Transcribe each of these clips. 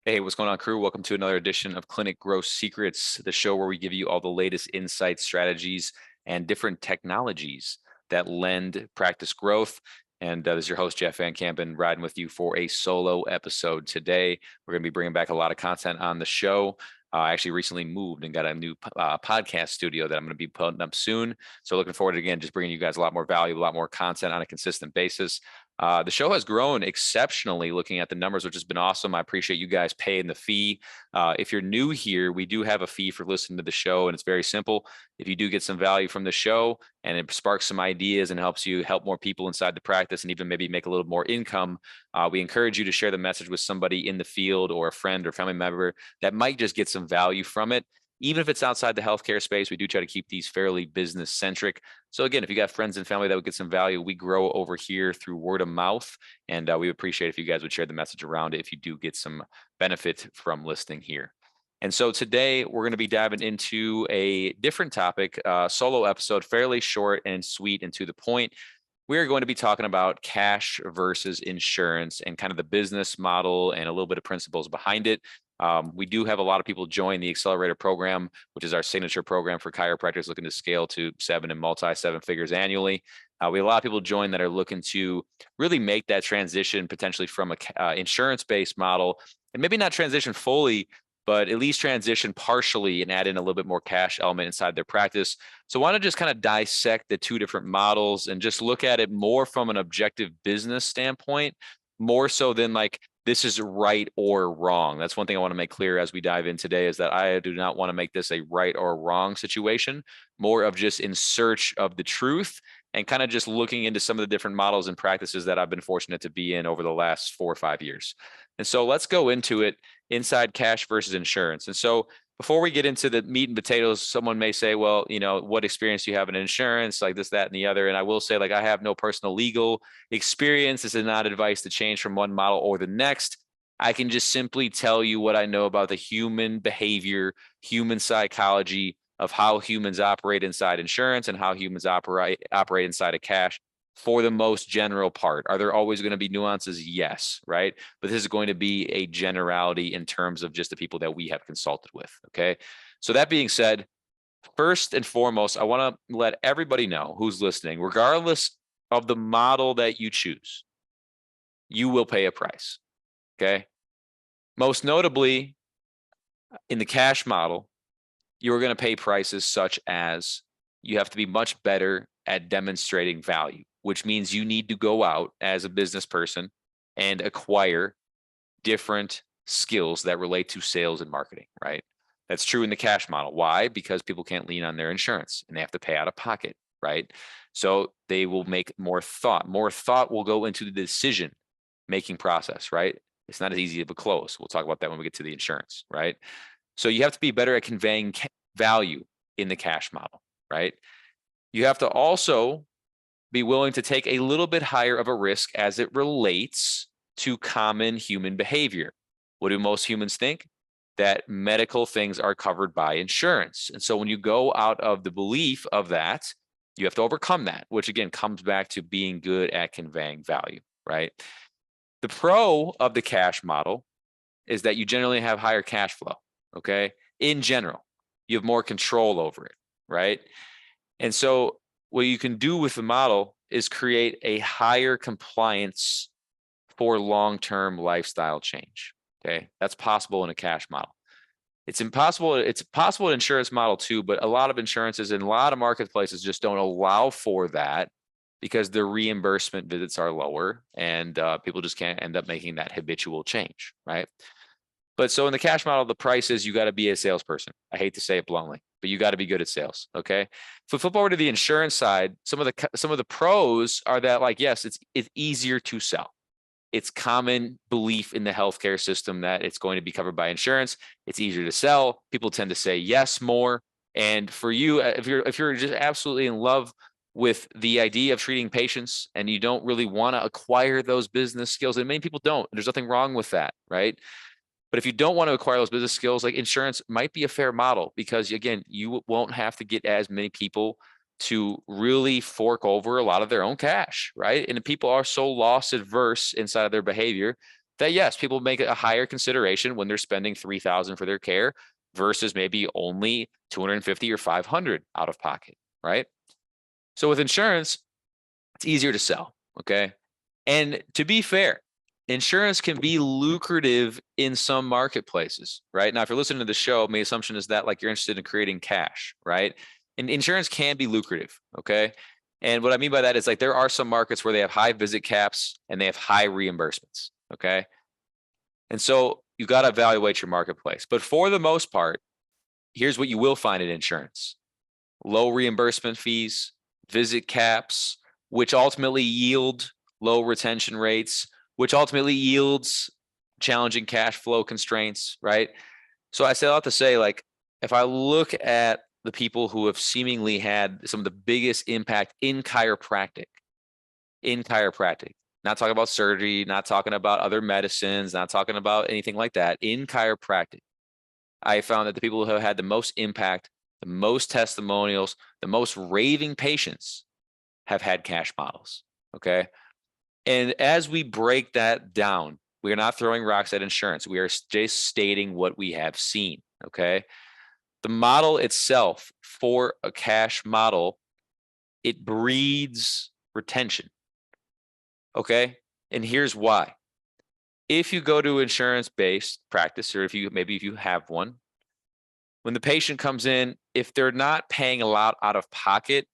Hey, what's going on, crew? Welcome to another edition of Clinic Growth Secrets, the show where we give you all the latest insights, strategies, and different technologies that lend practice growth. And this is your host, Jeff Van Campen, riding with you for a solo episode today. We're going to be bringing back a lot of content on the show. I actually recently moved and got a new podcast studio that I'm going to be putting up soon. So looking forward to, again, just bringing you guys a lot more value, a lot more content on a consistent basis. The show has grown exceptionally looking at the numbers, which has been awesome. I appreciate you guys paying the fee. If you're new here, we do have a fee for listening to the show, and it's very simple. If you do get some value from the show and it sparks some ideas and helps you help more people inside the practice and even maybe make a little more income, we encourage you to share the message with somebody in the field or a friend or family member that might just get some value from it. Even if it's outside the healthcare space, we do try to keep these fairly business centric. So again, if you got friends and family that would get some value, we grow over here through word of mouth. And we appreciate if you guys would share the message around it if you do get some benefit from listening here. And so today we're going to be diving into a different topic, solo episode, fairly short and sweet and to the point. We're going to be talking about cash versus insurance and kind of the business model and a little bit of principles behind it. We do have a lot of people join the accelerator program, which is our signature program for chiropractors looking to scale to seven figures annually. We have a lot of people join that are looking to really make that transition potentially from a insurance-based model, and maybe not transition fully, but at least transition partially and add in a little bit more cash element inside their practice. So I want to just kind of dissect the two different models and just look at it more from an objective business standpoint, more so than like, this is right or wrong. That's one thing I want to make clear as we dive in today, is that I do not want to make this a right or wrong situation, more of just in search of the truth and kind of just looking into some of the different models and practices that I've been fortunate to be in over the last 4 or 5 years. And so let's go into it inside cash versus insurance. And so before we get into the meat and potatoes, someone may say, well, what experience do you have in insurance, like this, that, and the other? And I will say, like, I have no personal legal experience. This is not advice to change from one model or the next. I can just simply tell you what I know about the human behavior, human psychology of how humans operate inside insurance and how humans operate inside of cash. For the most general part, are there always going to be nuances? Yes, right? But this is going to be a generality in terms of just the people that we have consulted with, okay? So that being said, first and foremost, I want to let everybody know who's listening, regardless of the model that you choose, you will pay a price, okay? Most notably, in the cash model, you're going to pay prices such as you have to be much better at demonstrating value, which means you need to go out as a business person and acquire different skills that relate to sales and marketing, right? That's true in the cash model. Why? Because people can't lean on their insurance and they have to pay out of pocket, right? So they will make more thought. More thought will go into the decision making process, right? It's not as easy of a close. We'll talk about that when we get to the insurance, right? So you have to be better at conveying value in the cash model, right? You have to also be willing to take a little bit higher of a risk as it relates to common human behavior. What do most humans think? That medical things are covered by insurance. And so when you go out of the belief of that, you have to overcome that, which again comes back to being good at conveying value, right? The pro of the cash model is that you generally have higher cash flow, okay? In general, you have more control over it, right? And so what you can do with the model is create a higher compliance for long-term lifestyle change. Okay. That's possible in a cash model. It's impossible. It's possible in insurance model too, but a lot of insurances and a lot of marketplaces just don't allow for that because the reimbursement visits are lower and people just can't end up making that habitual change. Right. But so in the cash model, the price is you got to be a salesperson. I hate to say it bluntly, but you got to be good at sales. Okay. If we flip over to the insurance side, some of the pros are that, like, yes, it's easier to sell. It's common belief in the healthcare system that it's going to be covered by insurance. It's easier to sell. People tend to say yes more. And for you, if you're just absolutely in love with the idea of treating patients and you don't really want to acquire those business skills, and many people don't, there's nothing wrong with that, right? But if you don't want to acquire those business skills, like, insurance might be a fair model because, again, you won't have to get as many people to really fork over a lot of their own cash, right? And people are so loss adverse inside of their behavior that yes, people make a higher consideration when they're spending $3,000 for their care versus maybe only 250 or 500 out of pocket, right? So with insurance, it's easier to sell. Okay. And to be fair, insurance can be lucrative in some marketplaces, right? Now, if you're listening to the show, my assumption is that like you're interested in creating cash, right? And insurance can be lucrative. Okay. And what I mean by that is like there are some markets where they have high visit caps and they have high reimbursements. Okay. And so you got to evaluate your marketplace. But for the most part, here's what you will find in insurance: low reimbursement fees, visit caps, which ultimately yield low retention rates, which ultimately yields challenging cash flow constraints, right? So I say a lot to say, like, if I look at the people who have seemingly had some of the biggest impact in chiropractic, not talking about surgery, not talking about other medicines, not talking about anything like that, in chiropractic, I found that the people who have had the most impact, the most testimonials, the most raving patients have had cash models. Okay. And as we break that down, we are not throwing rocks at insurance. We are just stating what we have seen. Okay. The model itself for a cash model, it breeds retention. Okay. And here's why. If you go to insurance based practice, or if you have one, when the patient comes in, if they're not paying a lot out of pocket,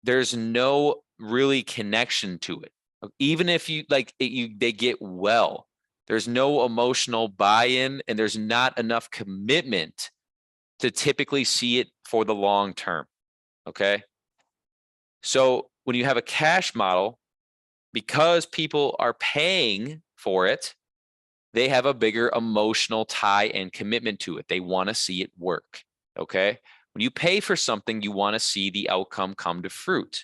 there's no really connection to it. Even if you like it, they get well, there's no emotional buy-in and there's not enough commitment to typically see it for the long term. Okay. So when you have a cash model, because people are paying for it, they have a bigger emotional tie and commitment to it. They want to see it work. Okay. When you pay for something, you want to see the outcome come to fruit.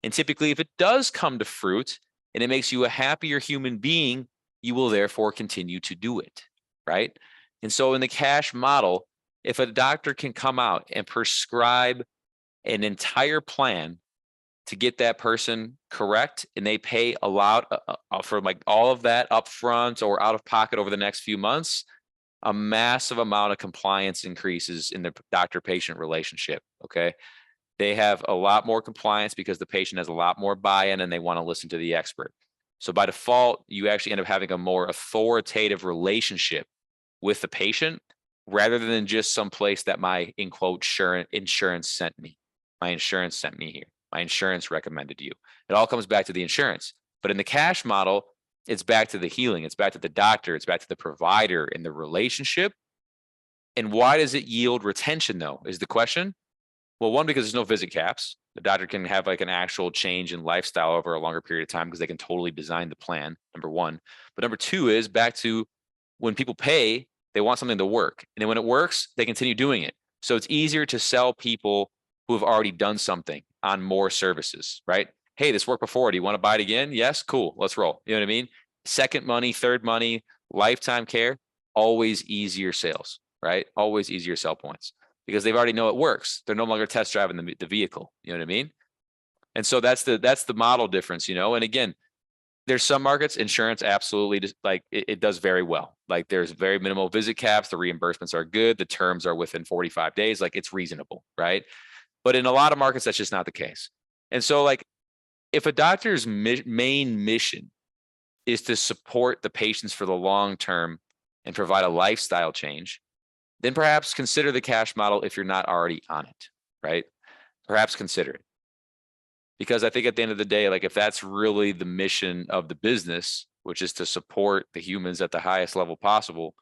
And typically, if it does come to fruit and it makes you a happier human being, you will therefore continue to do it. Right. And so in the cash model, if a doctor can come out and prescribe an entire plan to get that person correct, and they pay a lot for like all of that upfront or out of pocket over the next few months, a massive amount of compliance increases in the doctor patient relationship. Okay. They have a lot more compliance because the patient has a lot more buy-in and they want to listen to the expert. So by default, you actually end up having a more authoritative relationship with the patient rather than just some place that my, in quote, insurance sent me. My insurance sent me here. My insurance recommended you. It all comes back to the insurance. But in the cash model, it's back to the healing. It's back to the doctor. It's back to the provider in the relationship. And why does it yield retention, though, is the question. Well, one, because there's no visit caps. The doctor can have like an actual change in lifestyle over a longer period of time because they can totally design the plan, number one. But number two is back to when people pay, they want something to work. And then when it works, they continue doing it. So it's easier to sell people who have already done something on more services, right? Hey, this worked before. Do you want to buy it again? Yes, cool. Let's roll. You know what I mean? Second money, third money, lifetime care, always easier sales, right? Always easier sell points because they've already know it works. They're no longer test driving the vehicle. You know what I mean? And so that's the model difference, And again, there's some markets, insurance absolutely just like it does very well. Like there's very minimal visit caps. The reimbursements are good. The terms are within 45 days. Like it's reasonable, right? But in a lot of markets, that's just not the case. And so like if a doctor's main mission is to support the patients for the long term and provide a lifestyle change, then perhaps consider the cash model if you're not already on it, right? Perhaps consider it. Because I think at the end of the day, like if that's really the mission of the business, which is to support the humans at the highest level possible,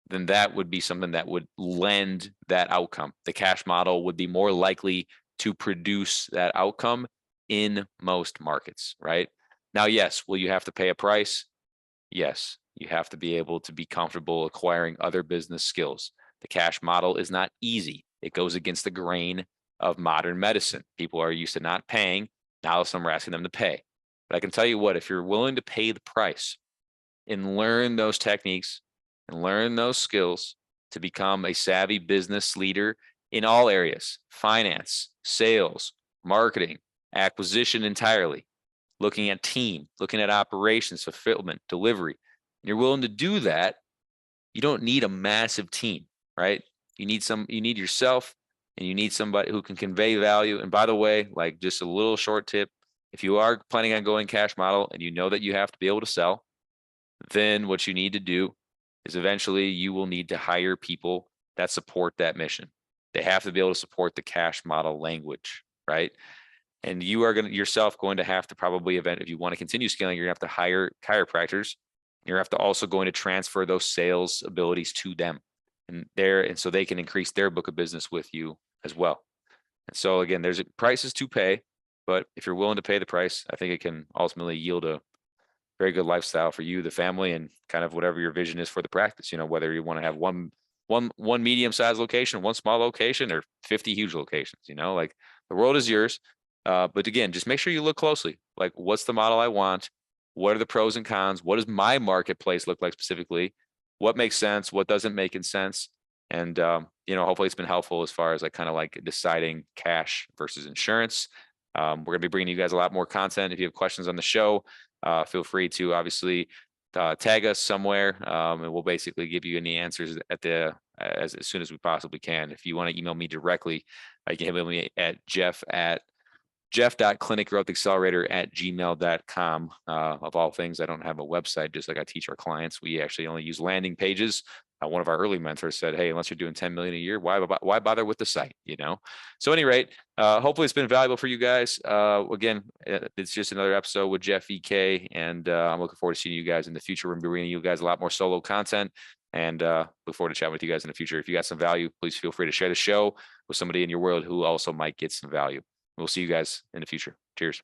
then that would be something that would lend that outcome. The cash model would be more likely to produce that outcome in most markets, right? Now, yes, will you have to pay a price? Yes, you have to be able to be comfortable acquiring other business skills. The cash model is not easy. It goes against the grain of modern medicine. People are used to not paying. Now some are asking them to pay. But I can tell you what, if you're willing to pay the price and learn those techniques and learn those skills to become a savvy business leader in all areas, finance, sales, marketing, acquisition entirely, looking at team, looking at operations, fulfillment, delivery, you're willing to do that, you don't need a massive team, right? You need yourself, and you need somebody who can convey value. And by the way, like, just a little short tip, if you are planning on going cash model and you know that you have to be able to sell, then what you need to do is eventually you will need to hire people that support that mission. They have to be able to support the cash model language, right? And you are yourself going to have to probably if you want to continue scaling, you're gonna have to hire chiropractors. You're gonna have to also going to transfer those sales abilities to them, and so they can increase their book of business with you as well. And so again, there's prices to pay, but if you're willing to pay the price, I think it can ultimately yield a very good lifestyle for you, the family, and kind of whatever your vision is for the practice. Whether you want to have one medium-sized location, one small location, or 50 huge locations. Like, the world is yours. But again, just make sure you look closely. Like, what's the model I want? What are the pros and cons? What does my marketplace look like specifically? What makes sense? What doesn't make sense? And hopefully it's been helpful as far as like kind of like deciding cash versus insurance. We're gonna be bringing you guys a lot more content. If you have questions on the show, feel free to obviously tag us somewhere, and we'll basically give you any answers as soon as we possibly can. If you want to email me directly, you can email me at jeff.clinicgrowthaccelerator@gmail.com. Of all things, I don't have a website, just like I teach our clients. We actually only use landing pages. One of our early mentors said, hey, unless you're doing 10 million a year, why bother with the site? So at any rate, hopefully it's been valuable for you guys. Again, it's just another episode with Jeff EK, and I'm looking forward to seeing you guys in the future. We're going to be bringing you guys a lot more solo content, and look forward to chatting with you guys in the future. If you got some value, please feel free to share the show with somebody in your world who also might get some value. We'll see you guys in the future. Cheers.